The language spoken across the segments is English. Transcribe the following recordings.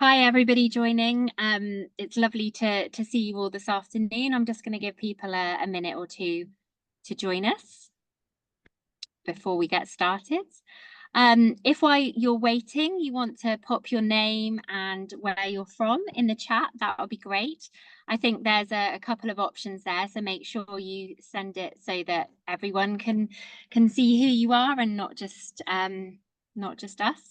Hi, everybody joining. It's lovely to see you all this afternoon. I'm just going to give people a minute or two to join us before we get started. If while you're waiting, you want to pop your name and where you're from in the chat, that would be great. I think there's a couple of options there, so make sure you send it so that everyone can see who you are and not just us.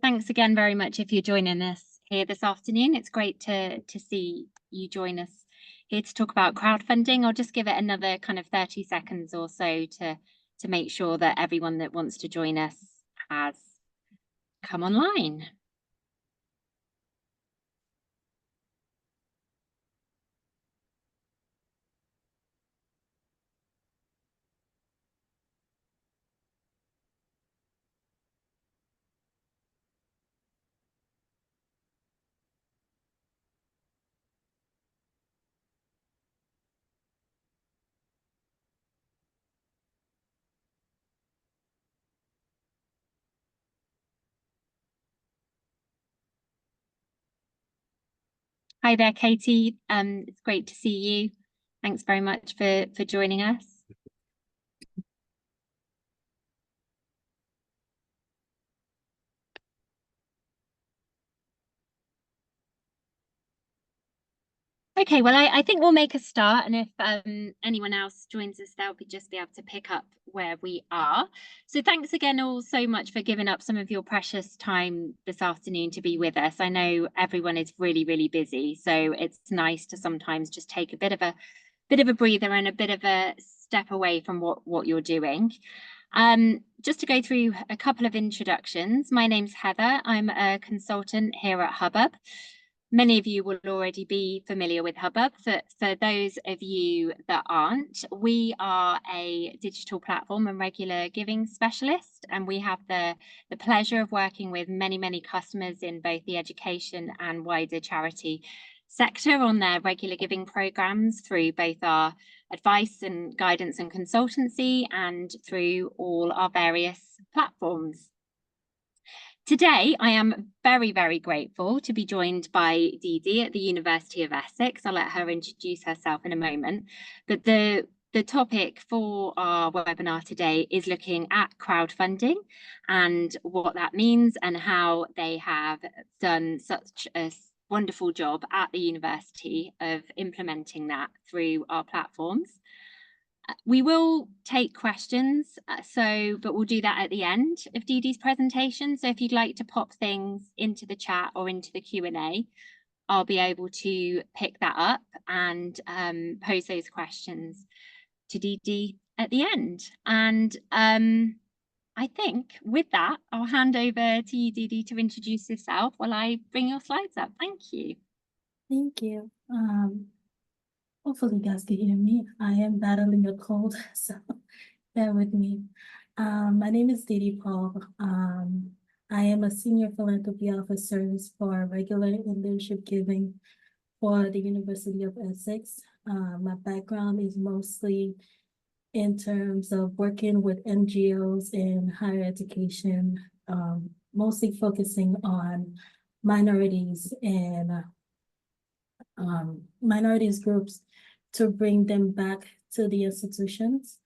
Thanks again very much if you're joining us here this afternoon. It's great to see you join us here to talk about crowdfunding. I'll just give it another kind of 30 seconds or so to make sure that everyone that wants to join us has come online. Hi there, Katie. It's great to see you. Thanks very much for joining us. Okay, well, I think we'll make a start, and if anyone else joins us, they'll just be able to pick up where we are. So thanks again all so much for giving up some of your precious time this afternoon to be with us. I know everyone is really, really busy, so it's nice to sometimes just take a bit of a breather and a bit of a step away from what you're doing. Just to go through a couple of introductions. My name's Heather. I'm a consultant here at Hubbub. Many of you will already be familiar with Hubbub. For those of you that aren't, we are a digital platform and regular giving specialist, and we have the pleasure of working with many customers in both the education and wider charity sector on their regular giving programs through both our advice and guidance and consultancy and through all our various platforms. Today, I am very grateful to be joined by Didi at the University of Essex. I'll let her introduce herself in a moment. But the topic for our webinar today is looking at crowdfunding and what that means and how they have done such a wonderful job at the university of implementing that through our platforms. We will take questions, but we'll do that at the end of Didi's presentation. So if you'd like to pop things into the chat or into the Q&A, I'll be able to pick that up and pose those questions to Didi at the end. And I think with that, I'll hand over to you, Didi, to introduce yourself while I bring your slides up. Thank you. Thank you. Hopefully you guys can hear me. I am battling a cold, so bear with me. My name is Doudelyne Paul. I am a senior philanthropy officer for regular and leadership giving for the University of Essex. My background is mostly in terms of working with NGOs in higher education, mostly focusing on minorities and minorities groups to bring them back to the institutions.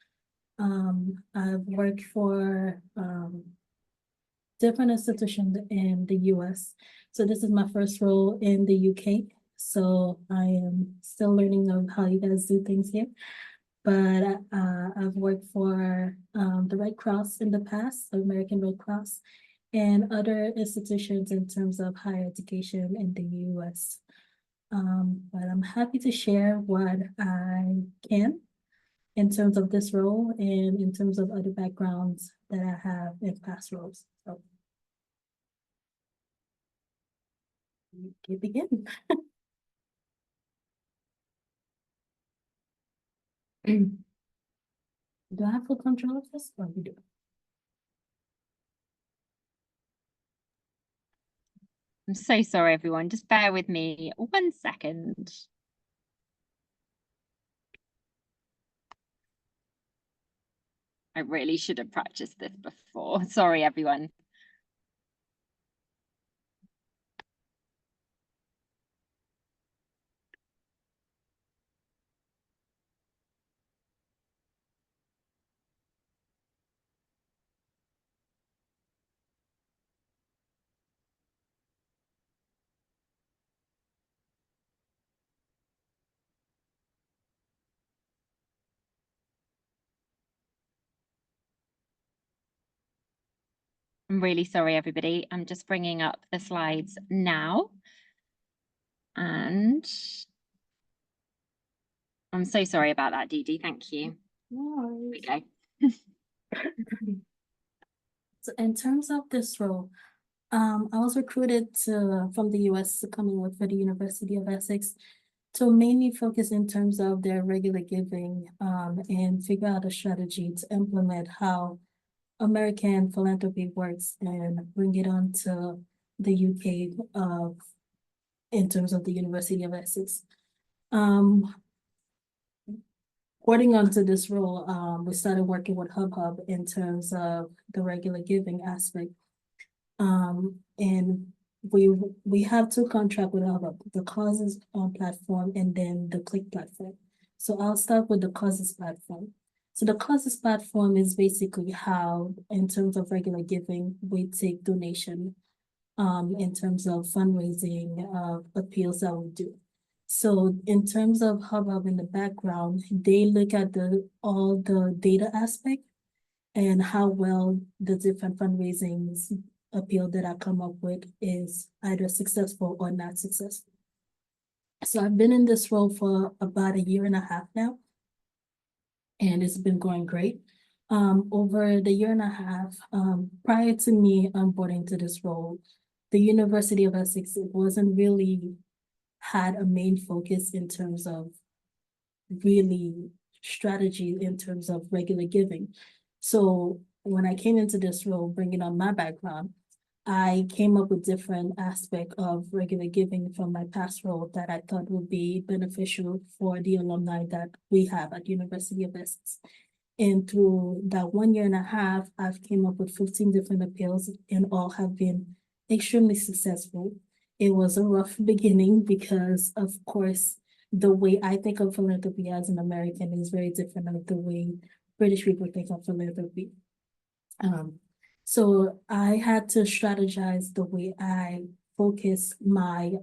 I've worked for different institutions in the US. So this is my first role in the UK. So I am still learning of how you guys do things here. But I've worked for the Red Cross in the past, the American Red Cross, and other institutions in terms of higher education in the US. But I'm happy to share what I can in terms of this role and in terms of other backgrounds that I have in past roles. So we can begin. Do I have full control of this or we do? I'm so sorry, everyone. Just bear with me 1 second. I really should have practiced this before. Sorry, everyone. I'm really sorry, everybody. I'm just bringing up the slides now. And I'm so sorry about that, Dee Dee. Thank you. No Here we go. So in terms of this role, I was recruited from the US to come and work for the University of Essex to mainly focus in terms of their regular giving and figure out a strategy to implement how American philanthropy works and bring it on to the UK in terms of the University of Essex. According onto this role, we started working with HubHub in terms of the regular giving aspect. And we have two contracts with HubHub, the causes platform and then the click platform. So I'll start with the causes platform. So the causes platform is basically how, in terms of regular giving, we take donation in terms of fundraising appeals that we do. So in terms of HubHub in the background, they look at all the data aspect and how well the different fundraisings appeal that I come up with is either successful or not successful. So I've been in this role for about 1.5 years now, and it's been going great. Over the 1.5 years, prior to me onboarding to this role, the University of Essex wasn't really had a main focus in terms of really strategy in terms of regular giving. So when I came into this role, bringing on my background, I came up with different aspects of regular giving from my past role that I thought would be beneficial for the alumni that we have at University of Essex. And through that 1.5 years, I've came up with 15 different appeals and all have been extremely successful. It was a rough beginning because, of course, the way I think of philanthropy as an American is very different than the way British people think of philanthropy. So I had to strategize the way I focus my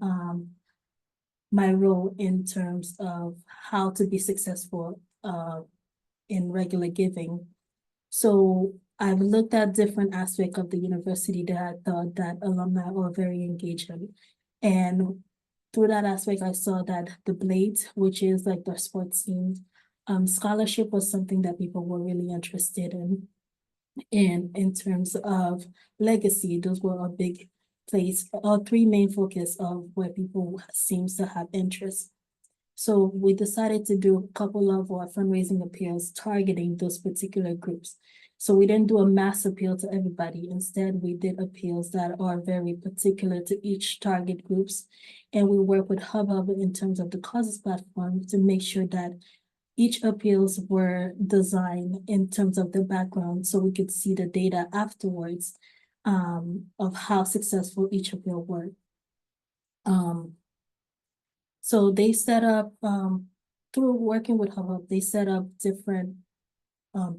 role in terms of how to be successful in regular giving. So I've looked at different aspects of the university that I thought that alumni were very engaged in. And through that aspect, I saw that the Blades, which is like the sports team, scholarship was something that people were really interested in. And in terms of legacy, those were a big place, three main focus of where people seems to have interest. So we decided to do a couple of our fundraising appeals targeting those particular groups. So we didn't do a mass appeal to everybody. Instead, we did appeals that are very particular to each target groups. And we work with HubHub in terms of the causes platform to make sure that each appeals were designed in terms of the background so we could see the data afterwards of how successful each appeal were. So they set up, through working with HubHub, they set up different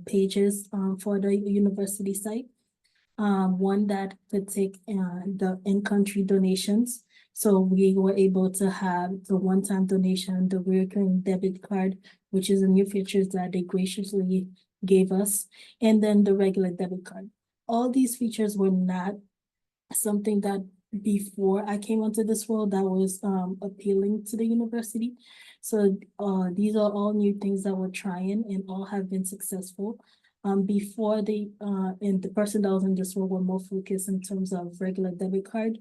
pages for the university site. One that could take the in-country donations. So we were able to have the one-time donation, the recurring debit card, which is a new feature that they graciously gave us, and then the regular debit card. All these features were not something that before I came onto this world that was appealing to the university. So these are all new things that we're trying and all have been successful. Before and the person that was in this role were more focused in terms of regular debit card,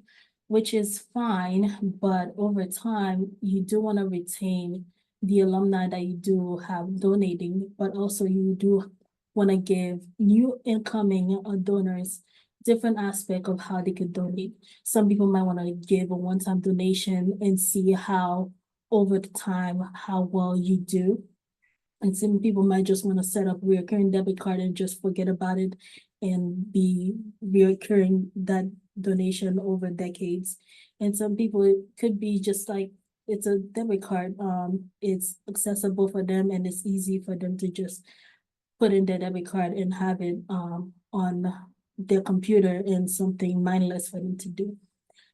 which is fine, but over time you do want to retain the alumni that you do have donating, but also you do want to give new incoming donors different aspect of how they could donate. Some people might want to give a one-time donation and see how over the time how well you do. And some people might just want to set up recurring debit card and just forget about it and be recurring that donation over decades. And some people it could be just like it's a debit card. It's accessible for them and it's easy for them to just put in their debit card and have it on their computer and something mindless for them to do.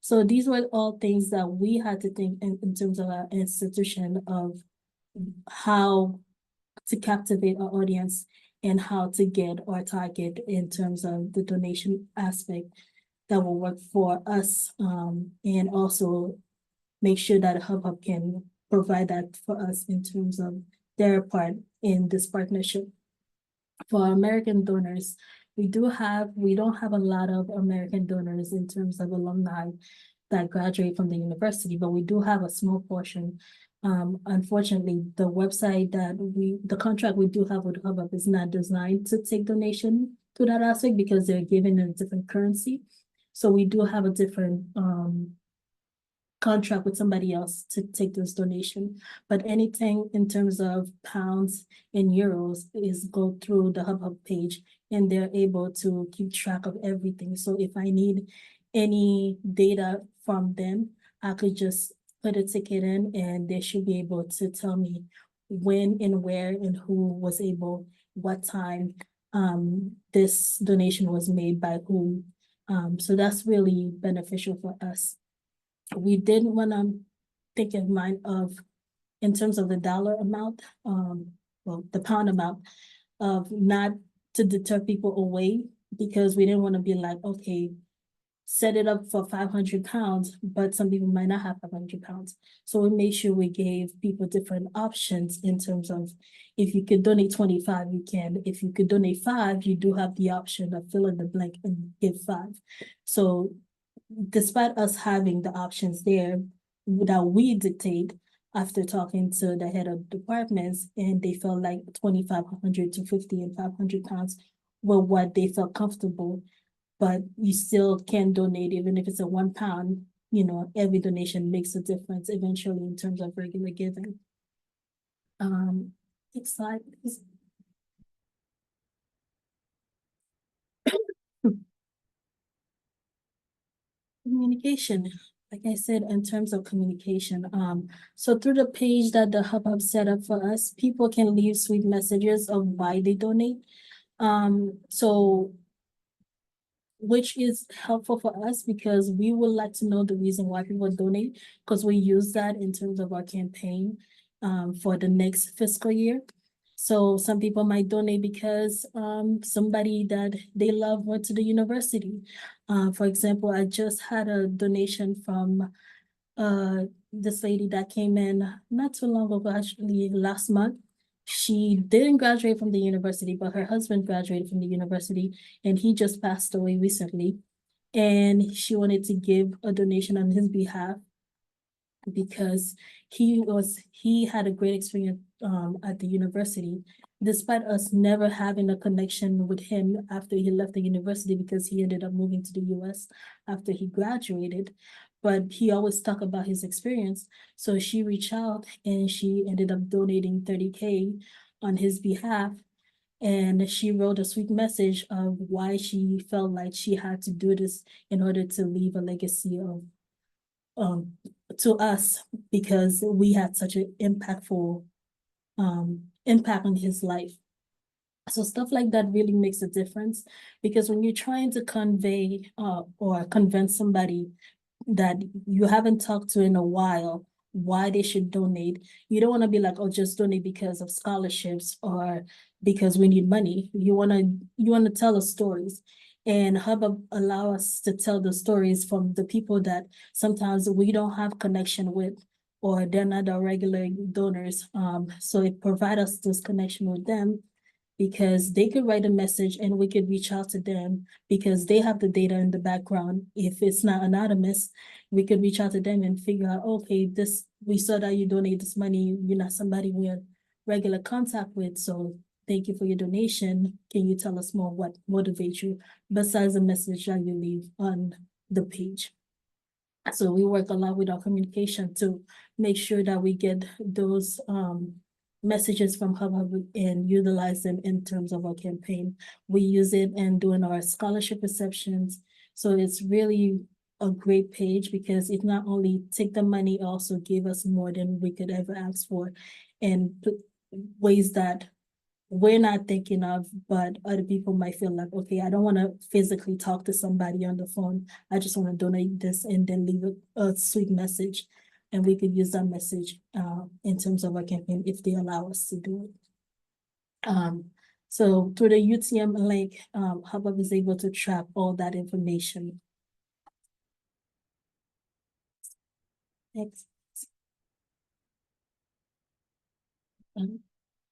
So these were all things that we had to think in terms of our institution of how to captivate our audience and how to get our target in terms of the donation aspect that will work for us, and also make sure that HubHub can provide that for us in terms of their part in this partnership. For American donors, we don't have a lot of American donors in terms of alumni that graduate from the university, but we do have a small portion. Unfortunately, the website the contract we do have with HubHub is not designed to take donation to that aspect because they're given in a different currency. So we do have a different contract with somebody else to take this donation. But anything in terms of pounds and euros is go through the HubHub page and they're able to keep track of everything. So if I need any data from them, I could just put a ticket in and they should be able to tell me when and where and who was able, what time this donation was made by whom. So that's really beneficial for us. We didn't want to think in mind of in terms of the dollar amount, well, the pound amount of not to deter people away because we didn't want to be like, okay, set it up for 500 pounds, but some people might not have 500 pounds. So we made sure we gave people different options in terms of if you could donate 25, you can. If you could donate 5, you do have the option of fill in the blank and give 5. So despite us having the options there that we dictate after talking to the head of departments, and they felt like 2,500 to 50 and 500 pounds were what they felt comfortable, but you still can donate even if it's a £1, every donation makes a difference eventually in terms of regular giving. Next slide, please. Communication, like I said, in terms of communication, so through the page that the HubHub set up for us, people can leave sweet messages of why they donate. So which is helpful for us because we would like to know the reason why people donate because we use that in terms of our campaign for the next fiscal year. So some people might donate because somebody that they love went to the university. For example, I just had a donation from this lady that came in not too long ago, actually last month. She didn't graduate from the university, but her husband graduated from the university and he just passed away recently. And she wanted to give a donation on his behalf because he had a great experience at the university, despite us never having a connection with him after he left the university because he ended up moving to the US after he graduated. But he always talked about his experience. So she reached out and she ended up donating 30K on his behalf. And she wrote a sweet message of why she felt like she had to do this in order to leave a legacy of to us because we had such an impactful impact on his life. So stuff like that really makes a difference because when you're trying to convey or convince somebody that you haven't talked to in a while why they should donate, you don't want to be like, oh, just donate because of scholarships or because we need money. You want to tell us stories. And HubHub allow us to tell the stories from the people that sometimes we don't have connection with or they're not our regular donors. So it provides us this connection with them. because they could write a message and we could reach out to them because they have the data in the background. If it's not anonymous, we could reach out to them and figure out, okay, we saw that you donate this money, you're not somebody we're regular contact with, so thank you for your donation. Can you tell us more what motivates you besides the message that you leave on the page? So we work a lot with our communication to make sure that we get those messages from Hubhub and utilize them in terms of our campaign. We use it in doing our scholarship receptions. So it's really a great page because it not only take the money, also give us more than we could ever ask for, and ways that we're not thinking of, but other people might feel like, okay, I don't want to physically talk to somebody on the phone. I just want to donate this and then leave a sweet message. And we could use that message in terms of our campaign if they allow us to do it. So through the UTM link, Hubhub is able to track all that information. Next.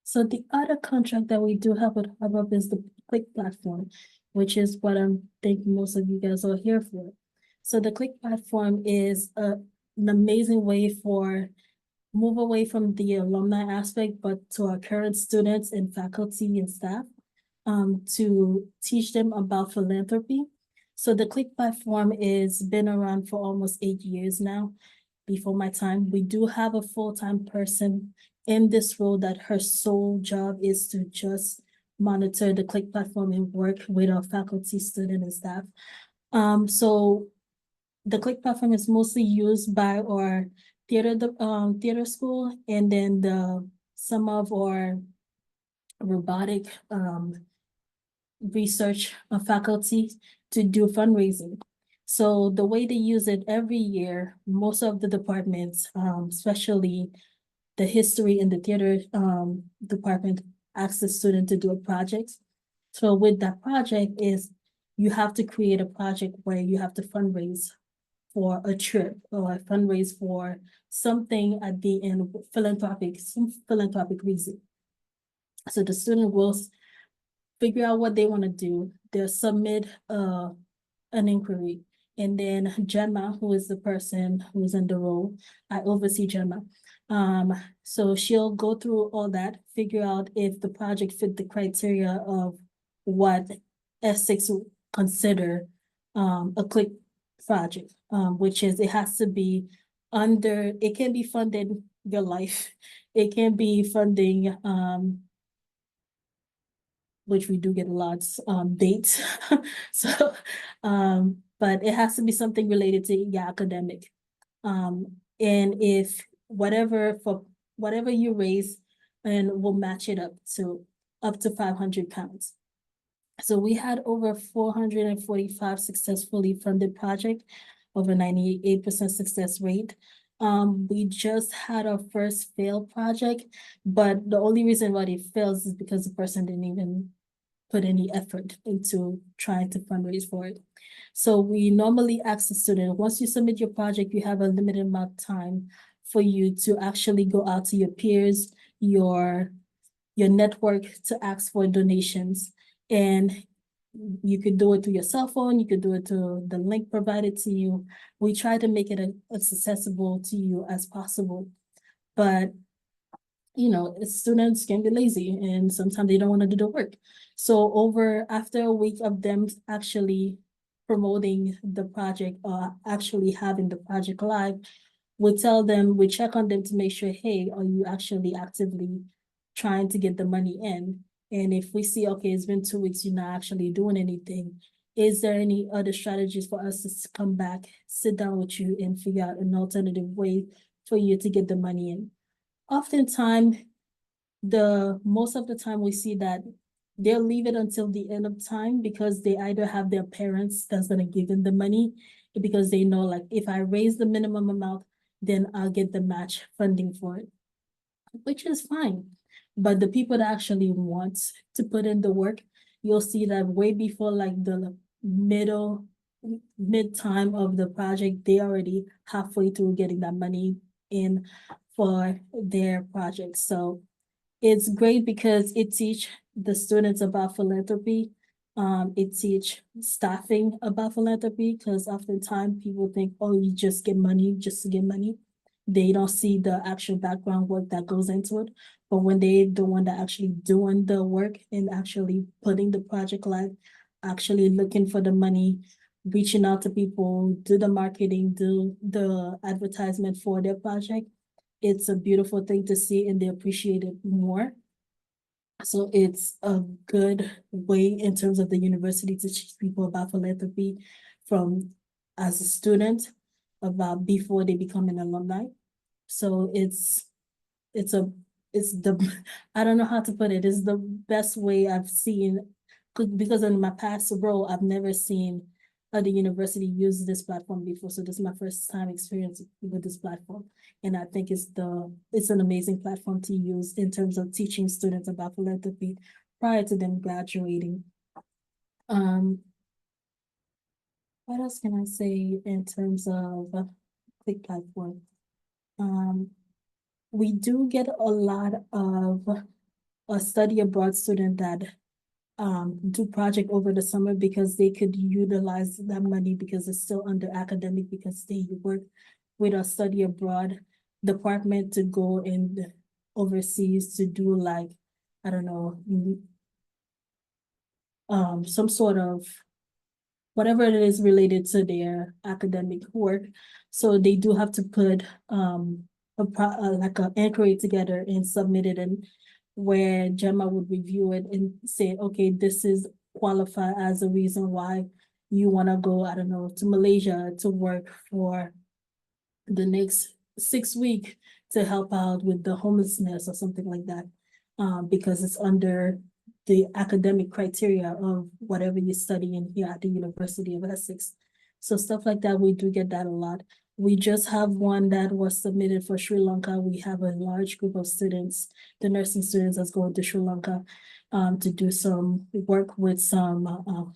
So the other contract that we do have with Hubhub is the Click platform, which is what I think most of you guys are here for. So the Click platform is an amazing way for move away from the alumni aspect, but to our current students and faculty and staff to teach them about philanthropy. So the Click platform is been around for almost 8 years now. Before my time, we do have a full-time person in this role that her sole job is to just monitor the Click platform and work with our faculty, student, and staff. So the Click platform is mostly used by our theater school, and then some of our robotic research faculty to do fundraising. So the way they use it every year, most of the departments, especially the history and the theater department, asks the student to do a project. So with that project is you have to create a project where you have to fundraise for a trip or fundraise for something at the end, some philanthropic reason. So the student will figure out what they want to do. They'll submit an inquiry. And then Gemma, who is the person who's in the role, I oversee Gemma. So she'll go through all that, figure out if the project fit the criteria of what Essex would consider a Click project, which is it has to be it can be funded your life. It can be funding which we do get a lot, dates. So, but it has to be something related to your academic. And if whatever you raise, and we'll match it up to 500 pounds. So we had over 445 successfully funded project, over 98% success rate. We just had our first failed project, but the only reason why it fails is because the person didn't even put any effort into trying to fundraise for it. So we normally ask the student, once you submit your project, you have a limited amount of time for you to actually go out to your peers, your network, to ask for donations. And you could do it through your cell phone, you could do it through the link provided to you. We try to make it as accessible to you as possible. But students can be lazy and sometimes they don't want to do the work. So after a week of them actually promoting the project or actually having the project live, we check on them to make sure, hey, are you actually actively trying to get the money in? And if we see, okay, it's been 2 weeks, you're not actually doing anything, is there any other strategies for us to come back, sit down with you and figure out an alternative way for you to get the money in? Oftentimes, most of the time we see that they'll leave it until the end of time because they either have their parents that's gonna give them the money, because they know, like, if I raise the minimum amount, then I'll get the match funding for it, which is fine. But the people that actually want to put in the work, you'll see that way before like the mid time of the project, they already halfway through getting that money in for their project. So It's great because it teach the students about philanthropy. It teach staffing about philanthropy because oftentimes people think, oh, you just get money just to get money. They don't see the actual background work that goes into it. But when they the one that actually doing the work and actually putting the project live, actually looking for the money, reaching out to people, do the marketing, do the advertisement for their project, it's a beautiful thing to see and they appreciate it more. So it's a good way in terms of the university to teach people about philanthropy from as a student about before they become an alumni. So it's a it's the I don't know how to put it. It's the best way I've seen because in my past role I've never seen other university use this platform before. So this is my first time experience with this platform. And I think it's an amazing platform to use in terms of teaching students about philanthropy prior to them graduating. Um, what else can I say in terms of Click platform? Um, we do get a lot of a study abroad student that do project over the summer because they could utilize that money because it's still under academic because they work with a study abroad department to go in overseas to do like, I don't know, some sort of whatever it is related to their academic work. So they do have to put like an inquiry together and submit it and where Gemma would review it and say, okay, this is qualify as a reason why you want to go, I don't know, to Malaysia to work for the next 6 weeks to help out with the homelessness or something like that. Because it's under the academic criteria of whatever you're studying here at the University of Essex. So stuff like that, we do get that a lot. We just have one that was submitted for Sri Lanka. We have a large group of students, the nursing students that's going to Sri Lanka to do some work with some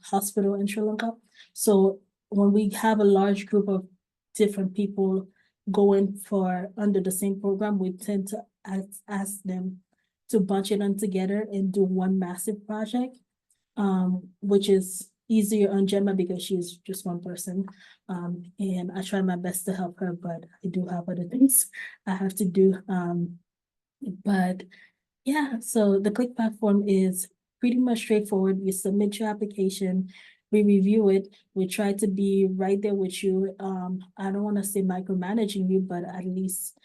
hospital in Sri Lanka. So when we have a large group of different people going for under the same program, we tend to ask them to bunch it on together and do one massive project, which is easier on Gemma because she's just one person. And I try my best to help her, but I do have other things I have to do. But yeah, so the Click platform is pretty much straightforward. You submit your application, we review it, we try to be right there with you. I don't want to say micromanaging you, but at least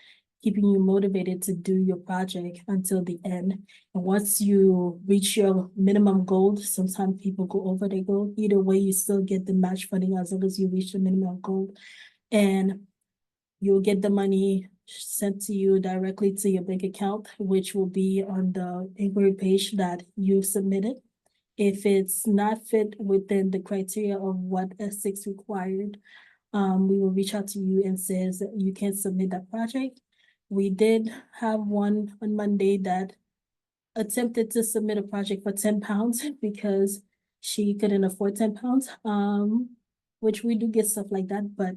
keeping you motivated to do your project until the end. And once you reach your minimum goal, sometimes people go over their goal. Either way, you still get the match funding as long as you reach the minimum goal. And you'll get the money sent to you directly to your bank account, which will be on the inquiry page that you submitted. If it's not fit within the criteria of what Essex required, we will reach out to you and says that you can submit that project. We did have one on Monday that attempted to submit a project for £10 because she couldn't afford £10. Which we do get stuff like that, but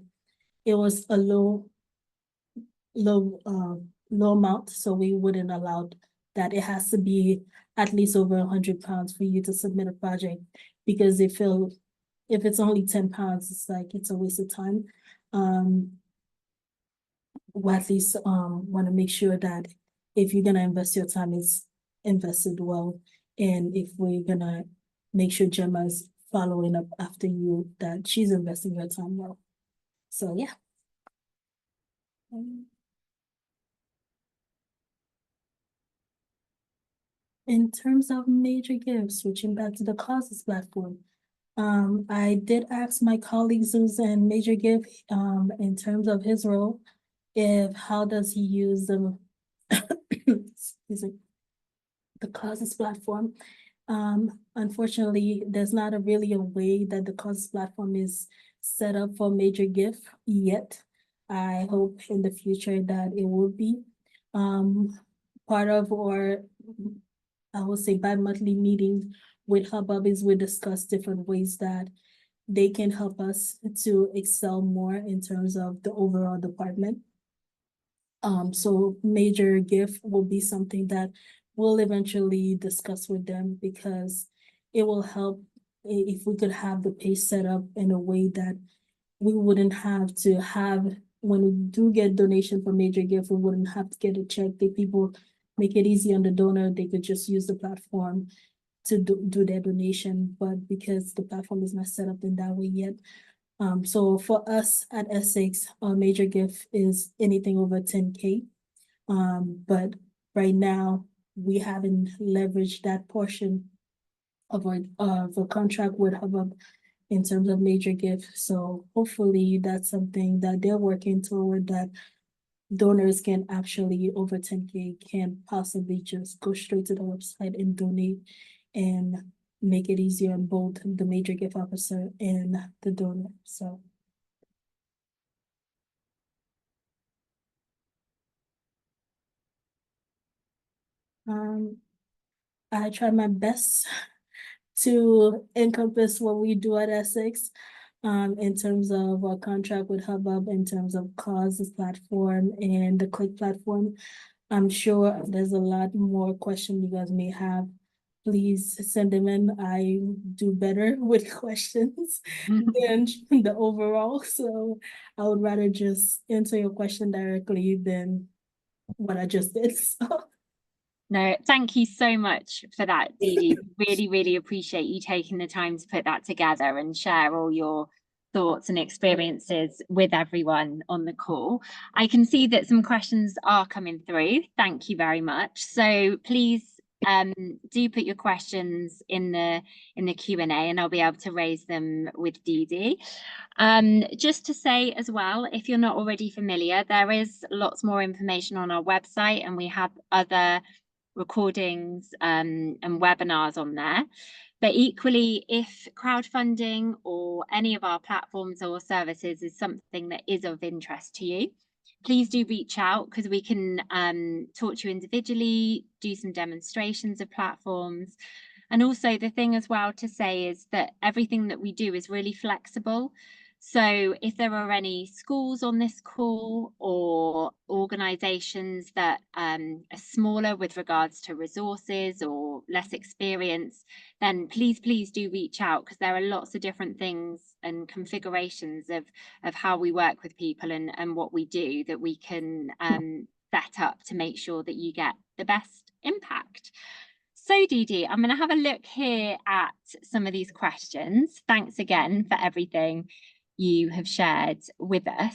it was a low amount, so we wouldn't allow that. It has to be at least over £100 for you to submit a project because they feel if it's only £10, it's like it's a waste of time. Or at least want to make sure that if you're gonna invest your time, it's invested well, and if we're gonna make sure Gemma's following up after you, that she's investing her time well. So yeah. In terms of major gifts, switching back to the causes platform, I did ask my colleague who's in major gift, in terms of his role, if how does he use the excuse me, the causes platform. Unfortunately, there's not really a way that the causes platform is set up for major gift yet. I hope in the future that it will be. Part of our, I will say, bi-monthly meetings with Hubbub is we discuss different ways that they can help us to excel more in terms of the overall department. So major gift will be something that we'll eventually discuss with them, because it will help if we could have the page set up in a way that we wouldn't have to have, when we do get donation for major gift, we wouldn't have to get a check. The people make it easy on the donor. They could just use the platform to do their donation. But because the platform is not set up in that way yet, so for us at Essex, our major gift is anything over 10K. But right now we haven't leveraged that portion of our contract with Hubhub in terms of major gift. So hopefully that's something that they're working toward, that donors can actually over 10K can possibly just go straight to the website and donate, and make it easier on both the major gift officer and the donor. So I try my best to encompass what we do at Essex, in terms of our contract with Hubhub, in terms of causes platform and the click platform. I'm sure there's a lot more questions you guys may have. Please send them in. I do better with questions than the overall. So I would rather just answer your question directly than what I just did. So. No, thank you so much for that, Dee. Really, really appreciate you taking the time to put that together and share all your thoughts and experiences with everyone on the call. I can see that some questions are coming through. Thank you very much. So please do put your questions in the Q&A, and I'll be able to raise them with Dee. Just to say as well, if you're not already familiar, there is lots more information on our website, and we have other recordings and webinars on there. But equally, if crowdfunding or any of our platforms or services is something that is of interest to you, please do reach out, because we can talk to you individually, do some demonstrations of platforms. And also the thing as well to say is that everything that we do is really flexible. So if there are any schools on this call or organisations that are smaller with regards to resources or less experience, then please do reach out, because there are lots of different things and configurations of how we work with people and what we do that we can set up to make sure that you get the best impact. So Dee, I'm going to have a look here at some of these questions. Thanks again for everything you have shared with us.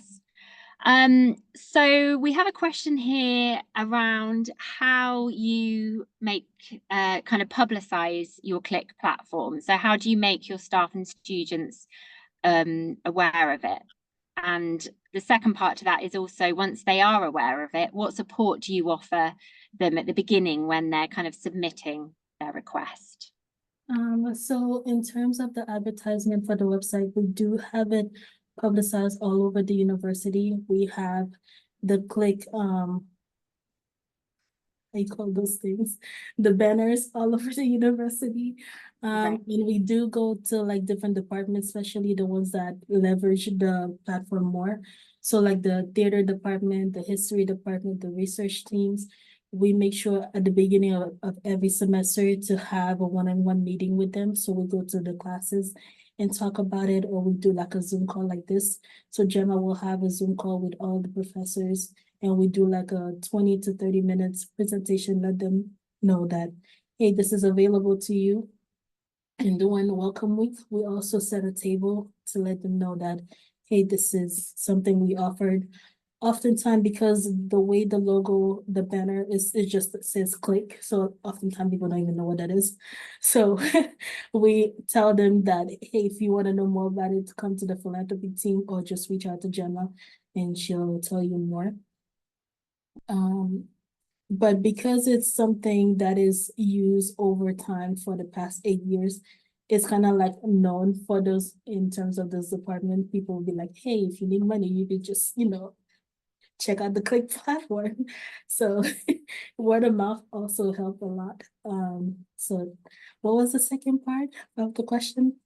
So we have a question here around how you make kind of publicize your Click platform. So how do you make your staff and students aware of it? And the second part to that is also, once they are aware of it, what support do you offer them at the beginning when they're kind of submitting their request? So in terms of the advertisement for the website, we do have it publicized all over the university. We have the Click, I call those things, the banners all over the university. Right. And we do go to like different departments, especially the ones that leverage the platform more. So like the theater department, the history department, the research teams, we make sure at the beginning of every semester to have a one-on-one meeting with them. So we go to the classes and talk about it, or we do like a Zoom call like this. So Gemma will have a Zoom call with all the professors, and we do like a 20 to 30 minutes presentation, let them know that, hey, this is available to you. And during Welcome Week, we also set a table to let them know that, hey, this is something we offered. Oftentimes, because the way the logo, the banner is, it just says Click. So oftentimes people don't even know what that is. So we tell them that, hey, if you want to know more about it, come to the philanthropy team or just reach out to Gemma and she'll tell you more. But because it's something that is used over time for the past 8 years, it's kind of like known for those, in terms of this department. People will be like, hey, if you need money, you could just, check out the Click platform. So word of mouth also helped a lot. So what was the second part of the question?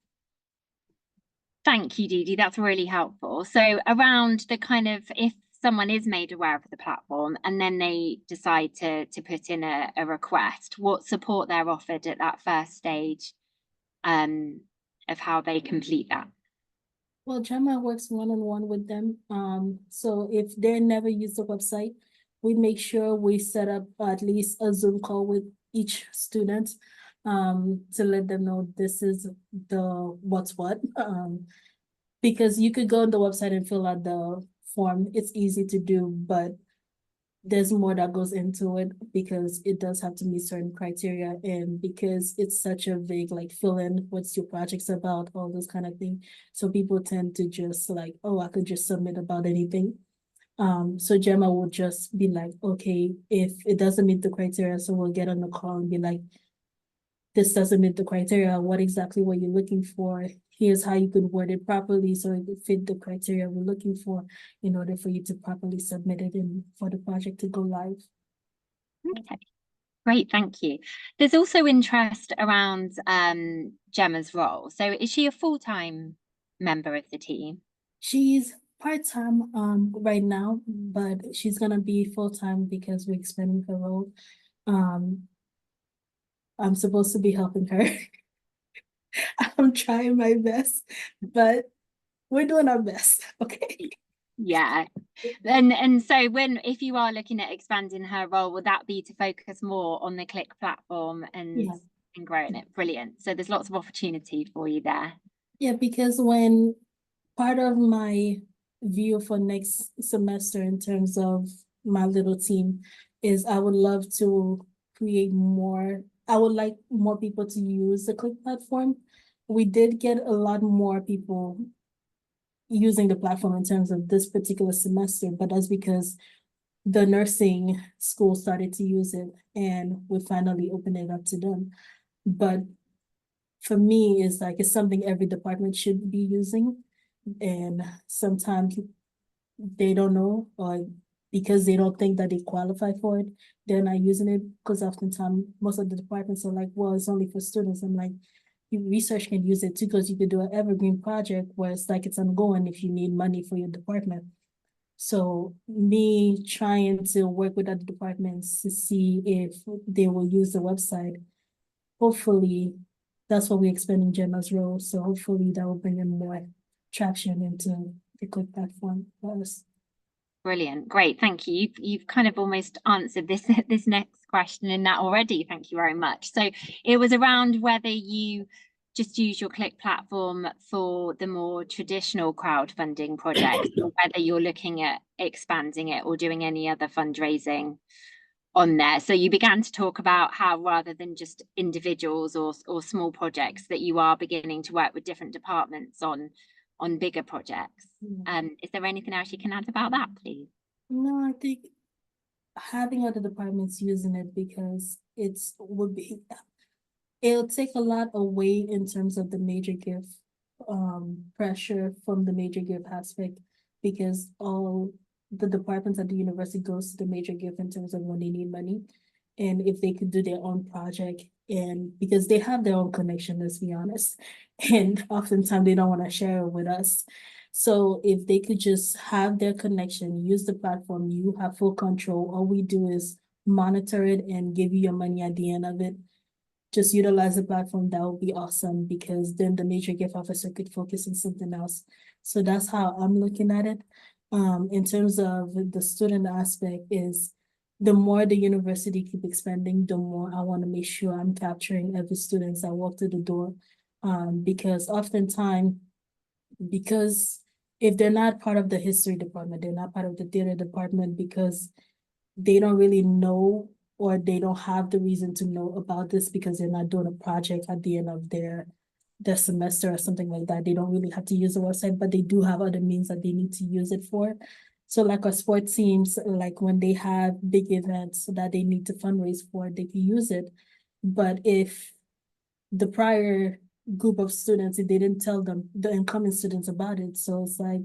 Thank you, Dee. That's really helpful. So around the kind of, if someone is made aware of the platform and then they decide to put in a request, what support they're offered at that first stage of how they complete that? Well, Gemma works one-on-one with them. So if they never use the website, we make sure we set up at least a Zoom call with each student to let them know this is the what's what. Because you could go on the website and fill out the form. It's easy to do, but there's more that goes into it because it does have to meet certain criteria, and because it's such a vague, like, fill in what's your project's about, all those kind of thing. So people tend to just like, oh, I could just submit about anything. So Gemma will just be like, okay, if it doesn't meet the criteria, so we'll get on the call and be like, this doesn't meet the criteria. What exactly were you looking for? Here's how you could word it properly so it could fit the criteria we're looking for in order for you to properly submit it and for the project to go live. Okay, great, thank you. There's also interest around Gemma's role. So is she a full-time member of the team? She's part-time right now, but she's gonna be full-time because we're expanding her role. I'm supposed to be helping her. I'm trying my best, but we're doing our best, okay? Yeah. And so if you are looking at expanding her role, would that be to focus more on the Click platform and Yeah. growing it? Brilliant. So there's lots of opportunity for you there. Yeah, because when part of my view for next semester in terms of my little team is I would love to create more. I would like more people to use the Click platform. We did get a lot more people using the platform in terms of this particular semester, but that's because the nursing school started to use it and we finally opened it up to them. But for me, it's like it's something every department should be using. And sometimes they don't know, or because they don't think that they qualify for it, they're not using it. Because oftentimes most of the departments are like, well, it's only for students. I'm like, research can use it too, because you could do an evergreen project where it's like it's ongoing if you need money for your department. So me trying to work with other departments to see if they will use the website, hopefully that's what we're expanding Gemma's role. So hopefully that will bring in more traction into the Click platform for us. Brilliant. Great. Thank you. You've kind of almost answered this this next question in that already. Thank you very much. So it was around whether you just use your Click platform for the more traditional crowdfunding projects or whether you're looking at expanding it or doing any other fundraising on there. So you began to talk about how rather than just individuals or small projects that you are beginning to work with different departments on bigger projects. Is there anything else you can add about that, please? No, I think having other departments using it because it'll take a lot away in terms of the major gift pressure from the major gift aspect, because all the departments at the university goes to the major gift in terms of when they need money. And if they could do their own project, and because they have their own connection, let's be honest, and oftentimes they don't want to share it with us. So if they could just have their connection, use the platform, you have full control. All we do is monitor it and give you your money at the end of it. Just utilize the platform, that would be awesome, because then the major gift officer could focus on something else. So that's how I'm looking at it. In terms of the student aspect is the more the university keep expanding, the more I want to make sure I'm capturing every student that walk through the door. Because oftentimes, because if they're not part of the history department, they're not part of the theater department, because they don't really know, or they don't have the reason to know about this because they're not doing a project at the end of their semester or something like that. They don't really have to use the website, but they do have other means that they need to use it for. So like our sports teams, like when they have big events that they need to fundraise for, they can use it. But if the prior group of students, if they didn't tell them, the incoming students, about it, so it's like,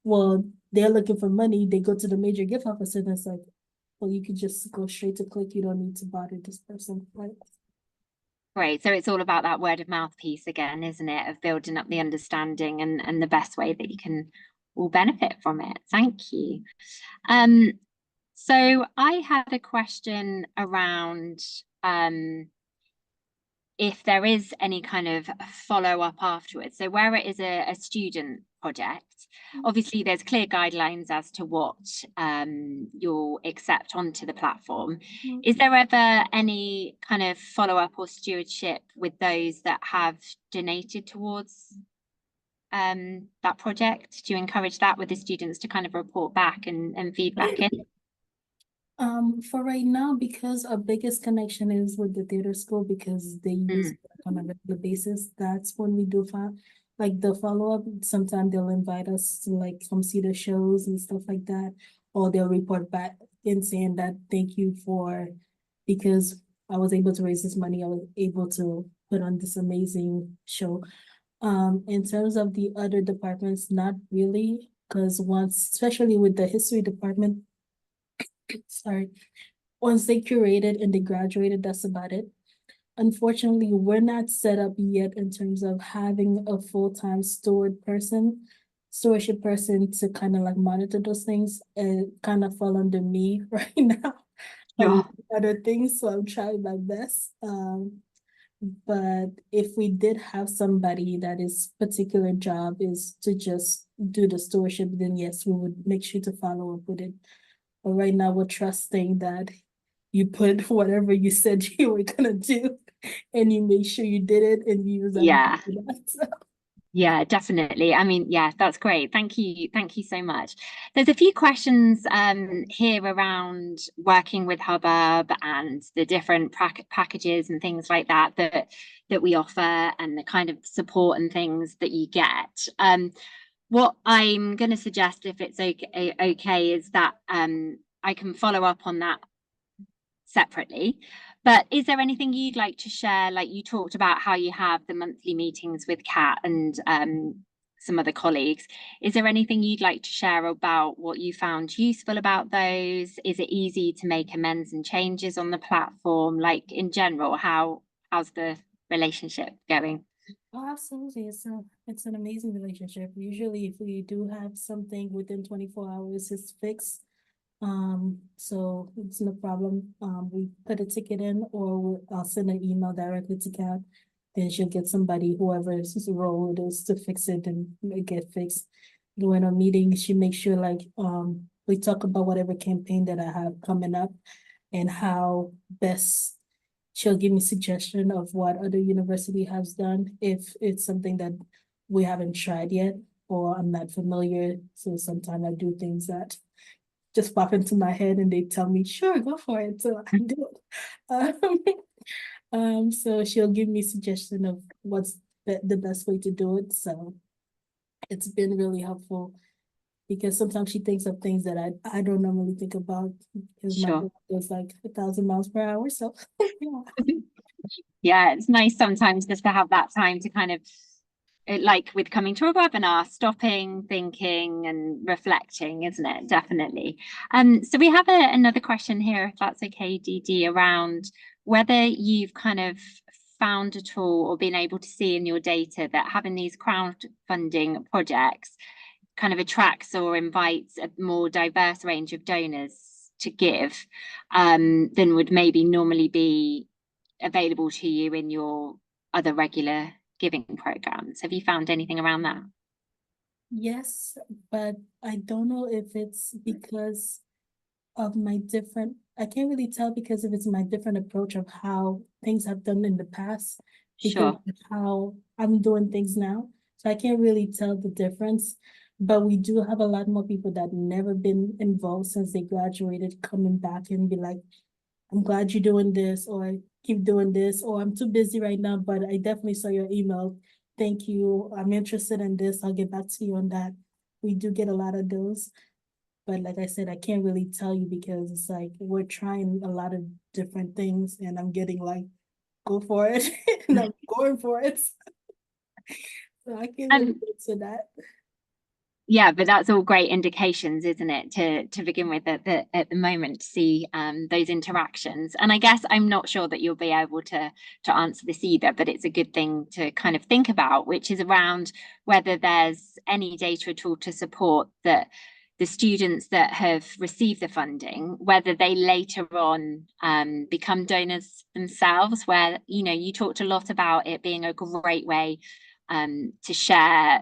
well, they're looking for money, they go to the major gift officer and it's like, well, you could just go straight to Click. You don't need to bother this person, right? Great. So it's all about that word of mouth piece again, isn't it? Of building up the understanding and the best way that you can will benefit from it. Thank you. So I had a question around if there is any kind of follow-up afterwards. So where it is a student project, obviously there's clear guidelines as to what you'll accept onto the platform. Is there ever any kind of follow-up or stewardship with those that have donated towards that project? Do you encourage that with the students to kind of report back and feedback in? For right now, because our biggest connection is with the theater school, because they use it on a regular basis, that's when we do like the follow-up. Sometimes they'll invite us to like come see the shows and stuff like that, or they'll report back and saying that thank you for, because I was able to raise this money, I was able to put on this amazing show. In terms of the other departments, not really, because once, especially with the history department, sorry, once they curated and they graduated, that's about it. Unfortunately, we're not set up yet in terms of having a full-time stewardship person to kind of like monitor those things, and kind of fall under me right now. Sure. Other things, so I'm trying my best. But if we did have somebody that his particular job is to just do the stewardship, then yes, we would make sure to follow up with it. But right now, we're trusting that you put whatever you said you were gonna do, and you make sure you did it, and you use Yeah. that. So. Yeah, definitely. I mean, yeah, that's great. Thank you. Thank you so much. There's a few questions here around working with Hubbub and the different packages and things like that that we offer, and the kind of support and things that you get. What I'm going to suggest, if it's okay, is that I can follow up on that separately. But is there anything you'd like to share? Like you talked about how you have the monthly meetings with Kat and some other colleagues. Is there anything you'd like to share about what you found useful about those? Is it easy to make amends and changes on the platform? Like in general, how's the relationship going? Oh, absolutely. It's an amazing relationship. Usually if we do have something within 24 hours, it's fixed. So it's no problem. We put a ticket in, or I'll send an email directly to Kat. Then she'll get somebody, whoever's role it is, to fix it and get fixed. During a meeting, she makes sure like we talk about whatever campaign that I have coming up and how best. She'll give me suggestion of what other university has done if it's something that we haven't tried yet or I'm not familiar. So sometimes I do things that just pop into my head and they tell me, sure, go for it. So I do it. So she'll give me suggestion of what's the best way to do it. So it's been really helpful because sometimes she thinks of things that I don't normally think about because my Sure. brain goes like 1,000 miles per hour. So yeah. Yeah, it's nice sometimes just to have that time to kind of, like with coming to a webinar, stopping, thinking and reflecting, isn't it? Definitely. So we have another question here, if that's okay, Dee, around whether you've kind of found at all or been able to see in your data that having these crowdfunding projects kind of attracts or invites a more diverse range of donors to give than would maybe normally be available to you in your other regular giving programs. Have you found anything around that? Yes, but I don't know if it's because of my different, I can't really tell because if it's my different approach of how things have done in the past, because Sure. of how I'm doing things now. So I can't really tell the difference. But we do have a lot more people that never been involved since they graduated coming back and be like, I'm glad you're doing this, or keep doing this, or I'm too busy right now, but I definitely saw your email. Thank you. I'm interested in this. I'll get back to you on that. We do get a lot of those. But like I said, I can't really tell you because it's like we're trying a lot of different things and I'm getting like, go for it. And I'm going for it. So I can't really Um, answer that. Yeah, but that's all great indications, isn't it, to begin with at the moment, to see those interactions. And I guess I'm not sure that you'll be able to answer this either, but it's a good thing to kind of think about, which is around whether there's any data at all to support that the students that have received the funding, whether they later on become donors themselves, where, you talked a lot about it being a great way to share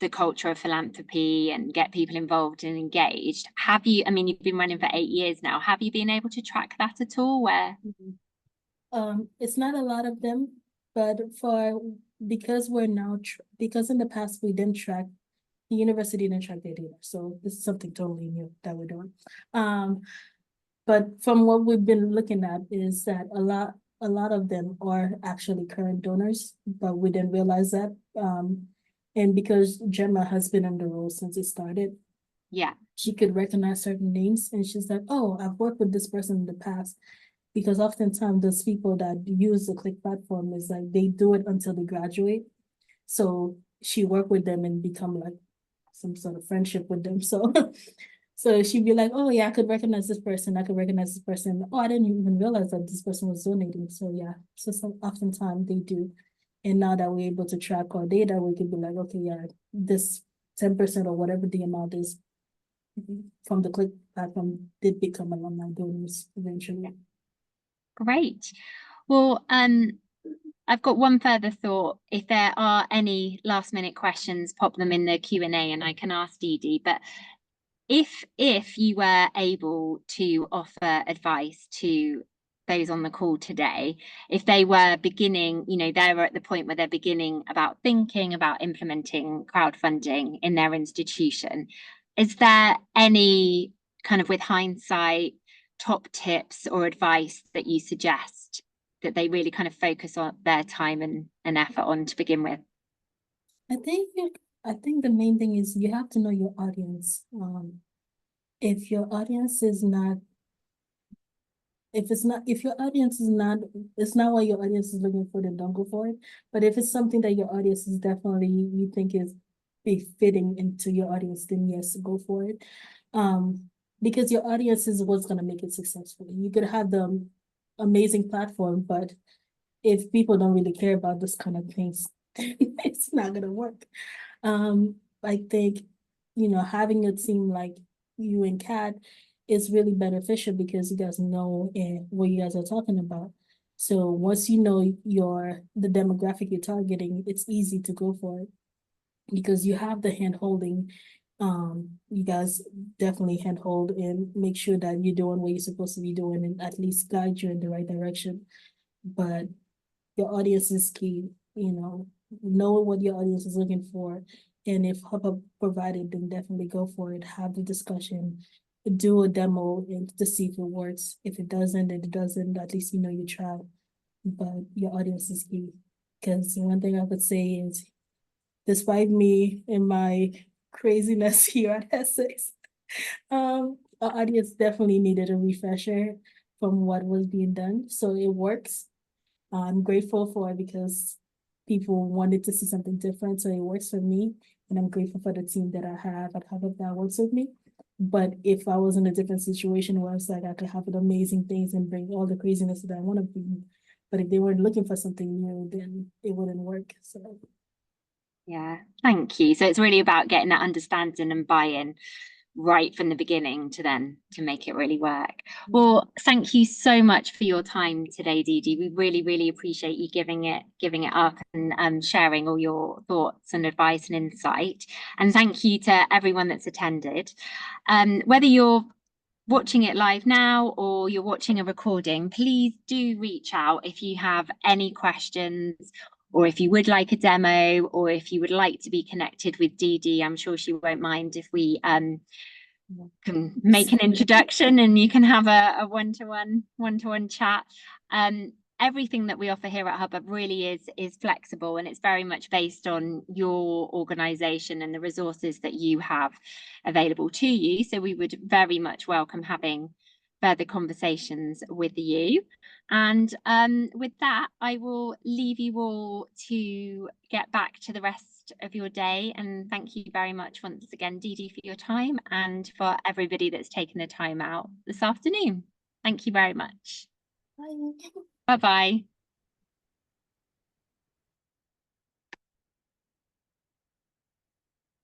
the culture of philanthropy and get people involved and engaged. Have you, I mean, you've been running for 8 years now, have you been able to track that at all? Where It's not a lot of them, but because we're now because in the past we didn't track, the university didn't track their data, so this is something totally new that we're doing. But from what we've been looking at is that a lot of them are actually current donors, but we didn't realize that. And because Gemma has been on the role since it started, yeah, she could recognize certain names, and she's like, oh, I've worked with this person in the past. Because oftentimes those people that use the Click platform is like they do it until they graduate. So she worked with them and become like some sort of friendship with them. So so she'd be like, oh yeah, I could recognize this person, I could recognize this person. Oh, I didn't even realize that this person was donating. So yeah, so oftentimes they do. And now that we're able to track our data, we could be like, okay, yeah, this 10% or whatever the amount is from the Click platform did become alumni donors eventually. great. Well, I've got one further thought. If there are any last minute questions, pop them in the Q&A and I can ask Dee Dee. But if you were able to offer advice to those on the call today, if they were beginning, they were at the point where they're beginning about thinking about implementing crowdfunding in their institution, is there any kind of, with hindsight, top tips or advice that you suggest that they really kind of focus on their time and effort on to begin with? I think I think the main thing is you have to know your audience. If your audience is not, if your audience is not, it's not what your audience is looking for, then don't go for it. But if it's something that your audience is definitely, you think is be fitting into your audience, then yes, go for it. Because your audience is what's gonna make it successful. You could have the amazing platform, but if people don't really care about this kind of things, it's not gonna work. I think, having a team like you and Kat is really beneficial because you guys know what you guys are talking about. So once you know the demographic you're targeting, it's easy to go for it because you have the hand holding. You guys definitely hand hold and make sure that you're doing what you're supposed to be doing and at least guide you in the right direction. But your audience is key, know what your audience is looking for. And if Hubhub provided, then definitely go for it. Have the discussion, do a demo and to see if it works. If it doesn't, then it doesn't. At least you tried. But your audience is key. Because one thing I could say is, despite me and my craziness here at Essex, our audience definitely needed a refresher from what was being done. So it works. I'm grateful for it because people wanted to see something different. So it works for me. And I'm grateful for the team that I have at Harvard that works with me. But if I was in a different situation where it's like I could have amazing things and bring all the craziness that I want to bring, but if they weren't looking for something new, then it wouldn't work. So Yeah, thank you. So it's really about getting that understanding and buy-in right from the beginning to make it really work. Well, thank you so much for your time today, Dee Dee. We really, really appreciate you giving it up and sharing all your thoughts and advice and insight. And thank you to everyone that's attended. Whether you're watching it live now or you're watching a recording, please do reach out if you have any questions, or if you would like a demo, or if you would like to be connected with Dee Dee. I'm sure she won't mind if we can make an introduction and you can have a one-to-one chat. Everything that we offer here at Hubhub really is flexible, and it's very much based on your organization and the resources that you have available to you. So we would very much welcome having further conversations with you. And with that, I will leave you all to get back to the rest of your day. And thank you very much once again, Dee, for your time, and for everybody that's taken the time out this afternoon. Thank you very much. Bye. Bye-bye.